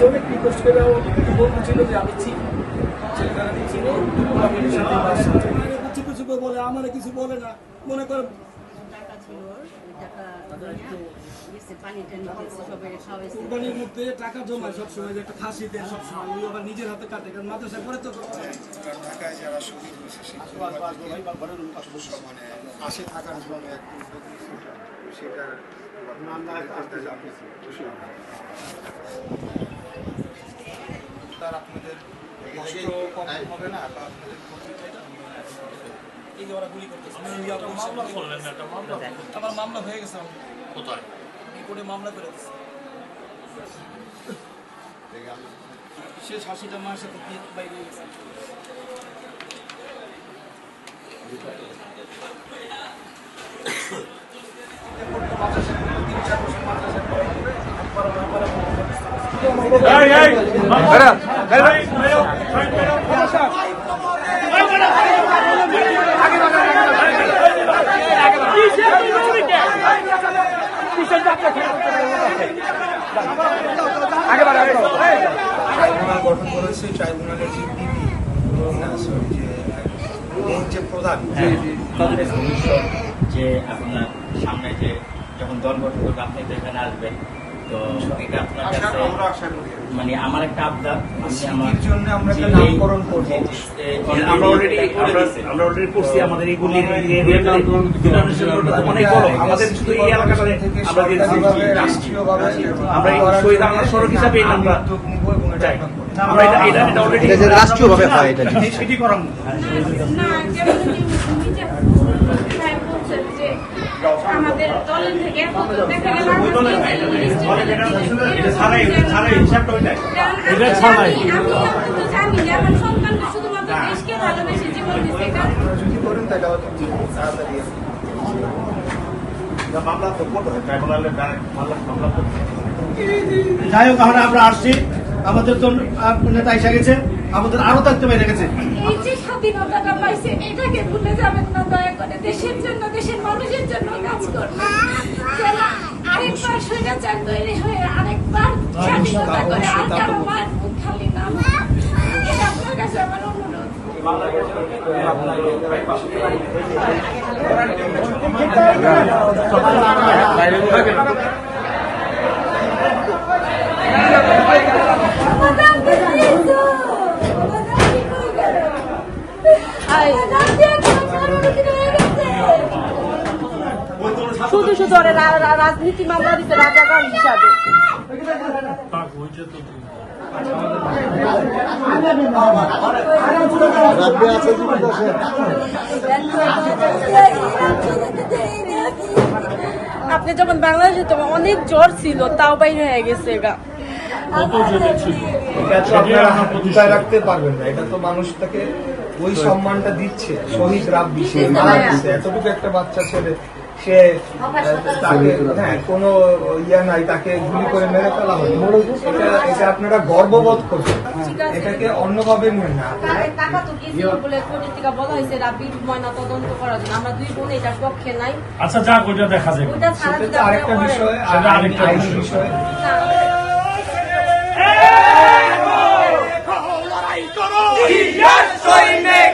অনেক রিকোয়েস্ট করে বলছিল যে আমি চিনি কিছু বলে আমার কিছু বলে না মনে করে কোরবানির মধ্যে টাকা জমায় সবসময় যে একটা খাসি দেয় সবসময় ওই আবার নিজের হাতে কাটে কারণ মাদ্রাসায় পরে তো ঢাকায় যারা শহীদ হয়েছে মানে আসে থাকার জন্য সেটা আপনাদের কষ্ট কম হবে না বা আপনাদের এই যে ওরা গুলি করতেছে আমার মামলা হয়ে গেছে কোথায় কোর্টে মামলা করে দিচ্ছে সে 60টা মাসের সাথে বাইরে গেছে গঠন করেছে ট্রাইব্যুনালের যে প্রধান যে আপনার সামনে যে যখন দল গঠন করবে আপনি তো এখানে আসবেন তো এটা আপনার কাছে মানে আমার একটা আবদার আমার জন্য আমরা একটা নামকরণ করব আমরা অলরেডি করছি আমাদের এইগুলি অনেক বড় আমাদের শুধু এই এলাকাটাতে আমরা শহীদ আনার সড়ক হিসাবে এই নামটা আমরা এটা অলরেডি রাষ্ট্রীয়ভাবে হয় এটা সেটি করা আমাদের দলের থেকে সন্তানকে শুধুমাত্র দেশকে ভালোবেসে জীবন দিচ্ছে যদি করেন তাহলে তাড়াতাড়ি যাই হোক আমরা আসছি আমাদের তো নেতা এসে গেছে আমাদের আরো থাকতে বাইরে গেছে এই যে স্বাধীনতাটা পাইছে এটাকে ভুলে যাবেন না দয়া করে দেশের জন্য দেশের মানুষের জন্য কাজ করবেন আরেকবার স্বৈরাচার তৈরি হয়ে আরেকবার স্বাধীনতা করে আর কারো মায়ের মুখ খালি না এটা আপনার কাছে আমার অনুরোধ শুধু শুধু রাজনীতি মামলা দিতে রাজাকার হিসাবে আপনি যখন বাংলাদেশে তো অনেক জ্বর ছিল তাও বাইরে হয়ে গেছে গা রাখতে পারবেন না এটা তো মানুষ তাকে ওই সম্মানটা দিচ্ছে শহীদ রাব্বি সে এতটুকু একটা বাচ্চা ছেলে সে তাকে কোনো ইয়া নাই তাকে গুলি করে মেরে ফেলা হয় এটা আপনারা গর্ববোধ করছেন এটাকে অন্যভাবে নেন না টাকা তো কিছু বলে কোর্টের থেকে বলা হয়েছে রাব্বির ময়না তদন্ত করার জন্য আমরা দুই বোন এটার পক্ষে নাই আচ্ছা যাক ওইটা দেখা যাবে ওইটা ছাড়া যদি আরেকটা বিষয় আরেকটা বিষয় লড়াই করো সৈনিক